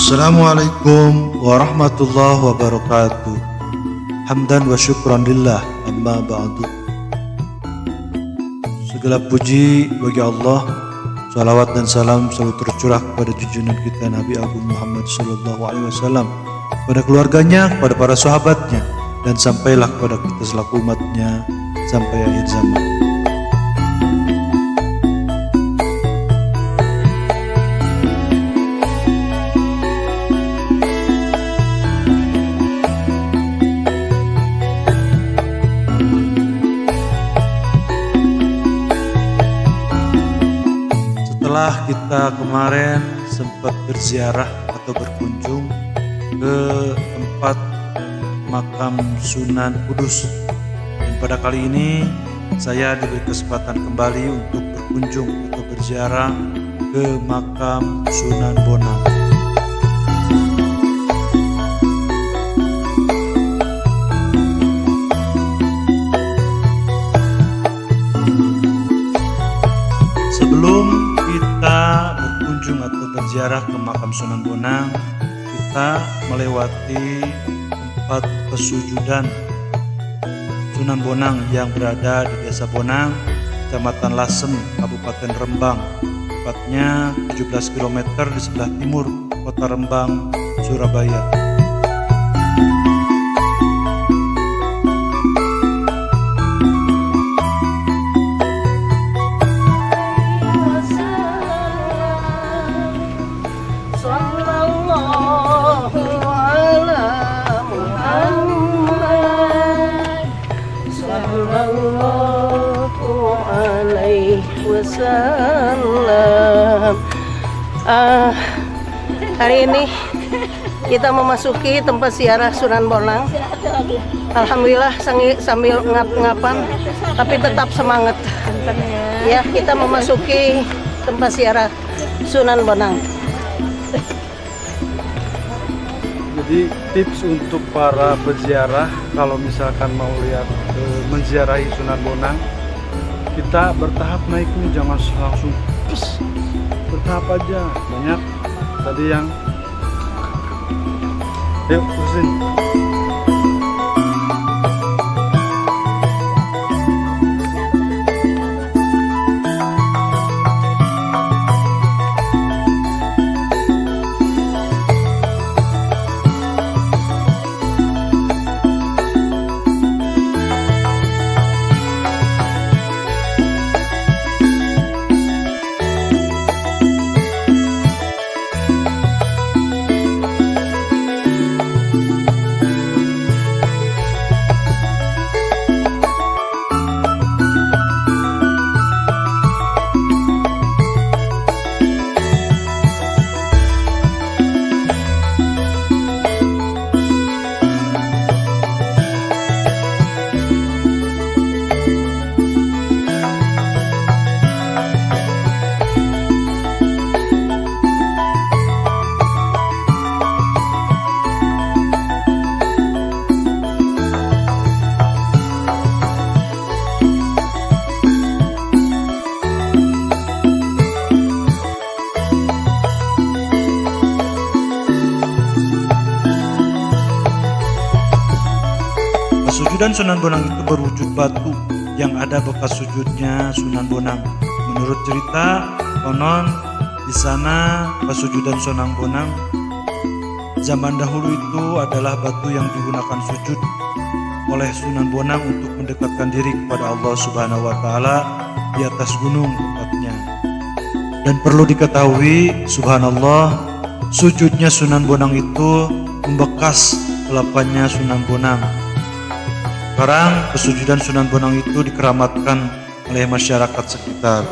Assalamualaikum warahmatullahi wabarakatuh. Hamdan wa syukran lillah, amma ba'du. Segala puji bagi Allah. Salawat dan salam selalu tercurah kepada junjungan kita Nabi Agung Muhammad sallallahu alaihi wasallam, kepada keluarganya, kepada para sahabatnya, dan sampailah kepada kita selaku umatnya sampai akhir zaman. Setelah kita kemarin sempat berziarah atau berkunjung ke tempat makam Sunan Kudus, dan pada kali ini saya diberi kesempatan kembali untuk berkunjung atau berziarah ke makam Sunan Bonang. Sebelum kita berkunjung atau berziarah ke makam Sunan Bonang, kita melewati tempat pesujudan Sunan Bonang yang berada di Desa Bonang, Kecamatan Lasem, Kabupaten Rembang, tepatnya 17 km di sebelah timur Kota Rembang, Surabaya. Hari ini kita memasuki tempat ziarah Sunan Bonang. Alhamdulillah sambil ngap-ngapan tapi tetap semangat. Ya, kita memasuki tempat ziarah Sunan Bonang. Jadi tips untuk para peziarah kalau misalkan mau lihat menziarahi Sunan Bonang, kita bertahap naiknya, jangan langsung bertahap aja. Banyak tadi yang yuk terusin. Pesujudan Sunan Bonang itu berwujud batu yang ada bekas sujudnya Sunan Bonang. Menurut cerita, konon di sana pesujudan Sunan Bonang zaman dahulu itu adalah batu yang digunakan sujud oleh Sunan Bonang untuk mendekatkan diri kepada Allah Subhanahu wa taala di atas gunung tepatnya. Dan perlu diketahui, subhanallah, sujudnya Sunan Bonang itu membekas telapannya Sunan Bonang. Sekarang pesujudan Sunan Bonang itu dikeramatkan oleh masyarakat sekitar.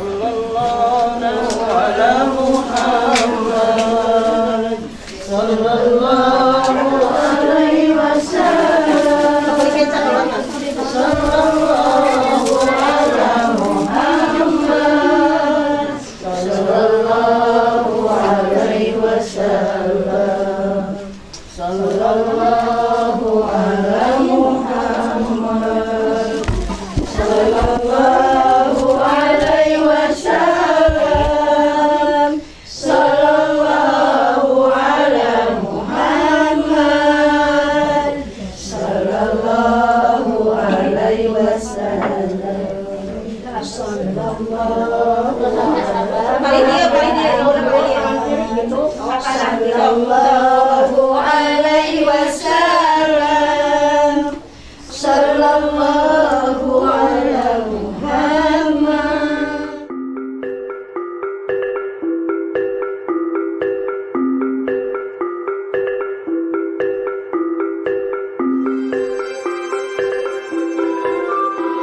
Sallallahu alaihi wasallam. Sallallahu alaihi wasallam. Sallallahu ala Muhammad.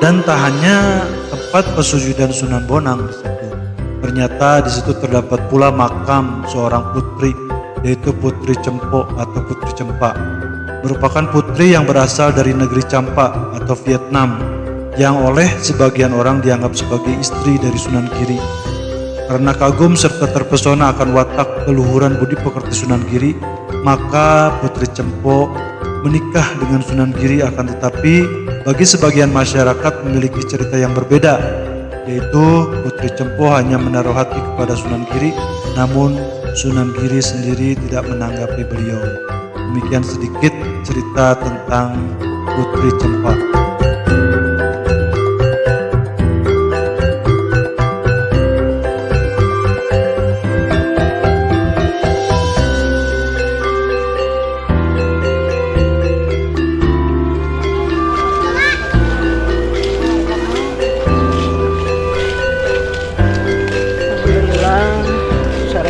Dan tak hanya tempat pesujudan Sunan Bonang di situ. Ternyata di situ terdapat pula makam seorang putri, yaitu Putri Cempo atau Putri Cempa. Merupakan putri yang berasal dari negeri Campa atau Vietnam, yang oleh sebagian orang dianggap sebagai istri dari Sunan Giri. Karena kagum serta terpesona akan watak keluhuran budi pekerti Sunan Giri, maka Putri Cempo menikah dengan Sunan Giri, akan tetapi bagi sebagian masyarakat memiliki cerita yang berbeda, yaitu Putri Cempo hanya menaruh hati kepada Sunan Giri, namun Sunan Giri sendiri tidak menanggapi beliau. Demikian sedikit cerita tentang Putri Cempa.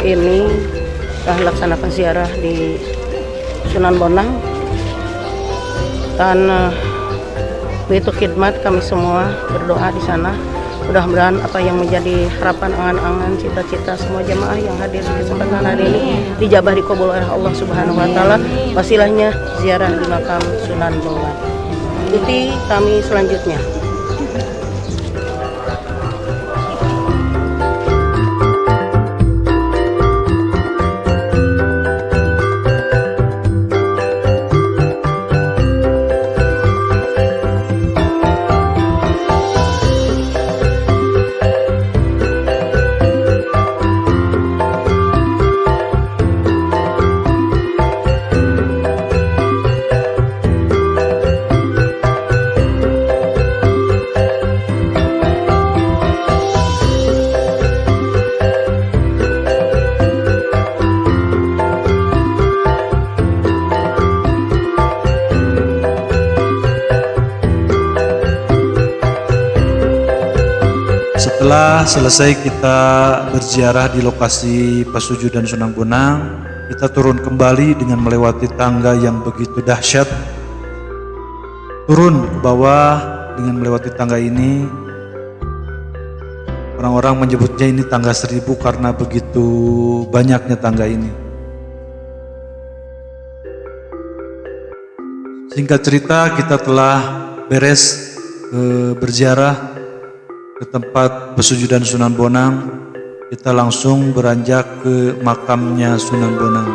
Ini telah laksanakan ziarah di Sunan Bonang, dan begitu khidmat kami semua berdoa di sana. Mudah-mudahan apa yang menjadi harapan, angan-angan, cita-cita semua jemaah yang hadir di kesempatan hari ini dijabah dikabul oleh Allah Subhanahu wa taala. Wasilahnya ziarah di makam Sunan Bonang. Ikuti kami selanjutnya. Setelah selesai kita berziarah di lokasi pesujudan Sunan Bonang, kita turun kembali dengan melewati tangga yang begitu dahsyat. Turun ke bawah dengan melewati tangga ini, orang-orang menyebutnya ini tangga 1000 karena begitu banyaknya tangga ini. Singkat cerita, kita telah beres berziarah ke tempat pesujudan Sunan Bonang. Kita langsung beranjak ke makamnya Sunan Bonang.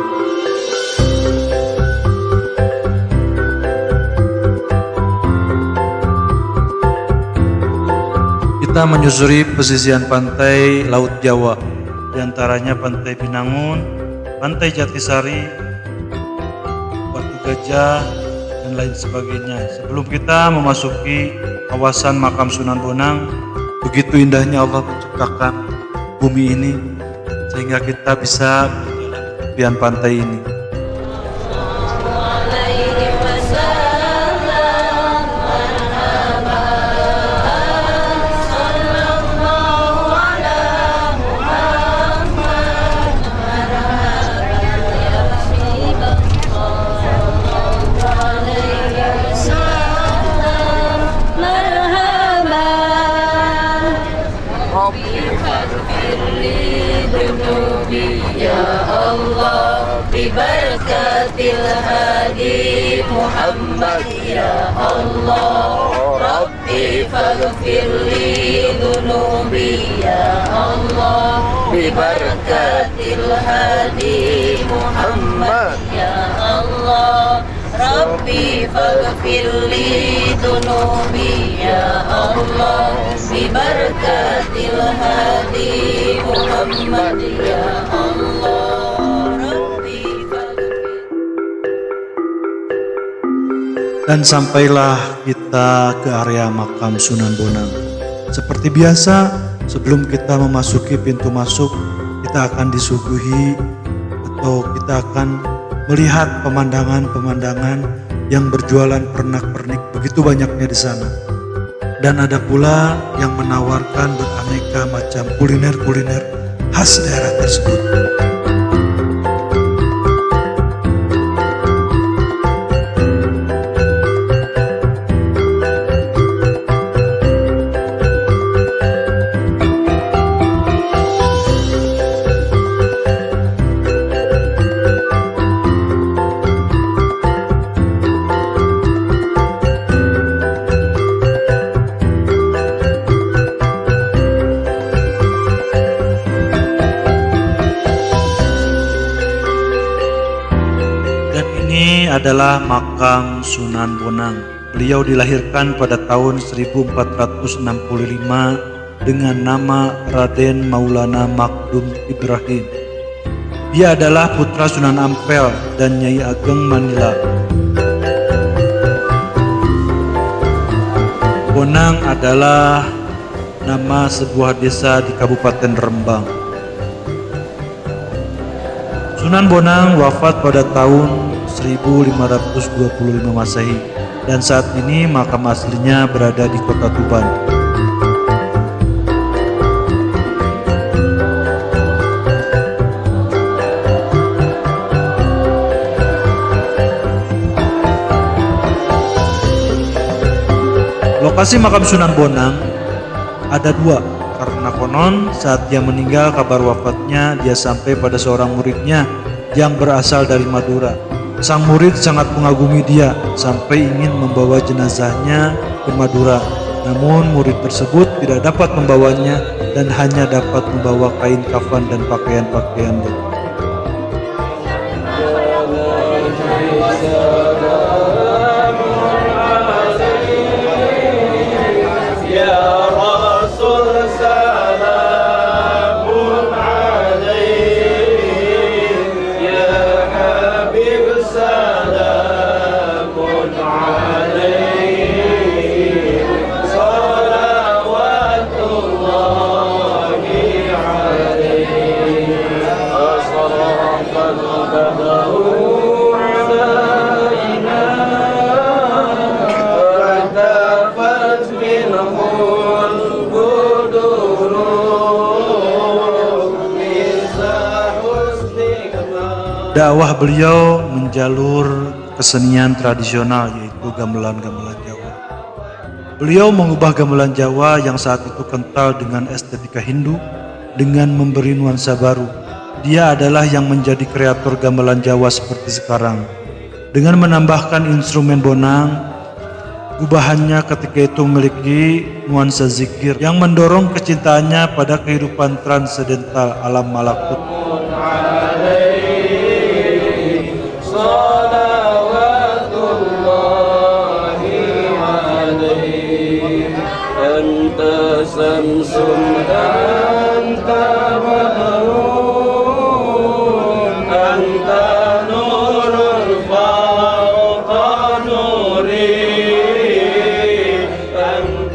Kita menyusuri pesisiran pantai Laut Jawa, diantaranya Pantai Binangun, Pantai Jatisari, Batu Gajah, dan lain sebagainya. Sebelum kita memasuki kawasan makam Sunan Bonang, begitu indahnya Allah menciptakan bumi ini sehingga kita bisa berjalan di tepian pantai ini. Bibarakatil hadi Muhammad ya Allah. Rabbi faghfirli dhunubi ya Allah. Bibarakatil hadi Muhammad ya Allah. Rabbi faghfirli dhunubi ya Allah. Bibarakatil hadi Muhammad ya Allah. Dan sampailah kita ke area makam Sunan Bonang. Seperti biasa, sebelum kita memasuki pintu masuk, kita akan disuguhi atau kita akan melihat pemandangan-pemandangan yang berjualan pernak-pernik begitu banyaknya di sana. Dan ada pula yang menawarkan beraneka macam kuliner-kuliner khas daerah tersebut. Ini adalah makam Sunan Bonang. Beliau dilahirkan pada tahun 1465 dengan nama Raden Maulana Makdum Ibrahim. Dia adalah putra Sunan Ampel dan Nyai Ageng Manila. Bonang adalah nama sebuah desa di Kabupaten Rembang. Sunan Bonang wafat pada tahun 1525 Masehi dan saat ini makam aslinya berada di Kota Tuban. Lokasi makam Sunan Bonang ada dua, karena konon saat dia meninggal kabar wafatnya dia sampai pada seorang muridnya yang berasal dari Madura. Sang murid sangat mengagumi dia sampai ingin membawa jenazahnya ke Madura. Namun murid tersebut tidak dapat membawanya dan hanya dapat membawa kain kafan dan pakaian-pakaiannya. Dakwah beliau menjalur kesenian tradisional yaitu gamelan-gamelan Jawa. Beliau mengubah gamelan Jawa yang saat itu kental dengan estetika Hindu dengan memberi nuansa baru. Dia adalah yang menjadi kreator gamelan Jawa seperti sekarang. Dengan menambahkan instrumen bonang, gubahannya ketika itu memiliki nuansa zikir yang mendorong kecintaannya pada kehidupan transendental alam malakut.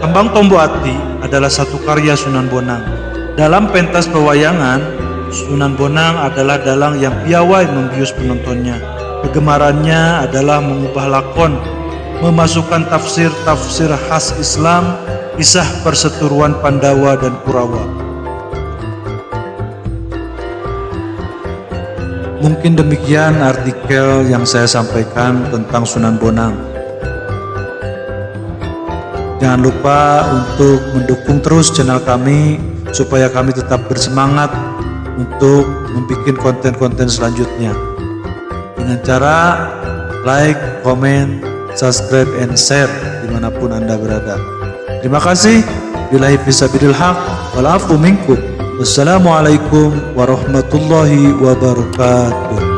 Kembang Tomboati adalah satu karya Sunan Bonang. Dalam pentas pewayangan, Sunan Bonang adalah dalang yang piawai membius penontonnya. Kegemarannya adalah mengubah lakon, memasukkan tafsir-tafsir khas Islam, kisah perseteruan Pandawa dan Kurawa. Mungkin demikian artikel yang saya sampaikan tentang Sunan Bonang. Jangan lupa untuk mendukung terus channel kami supaya kami tetap bersemangat untuk membuat konten-konten selanjutnya dengan cara like, comment, subscribe, and share dimanapun Anda berada. Terima kasih. Billahi fisabilil haq wal afu minkum. Wassalamualaikum warahmatullahi wabarakatuh.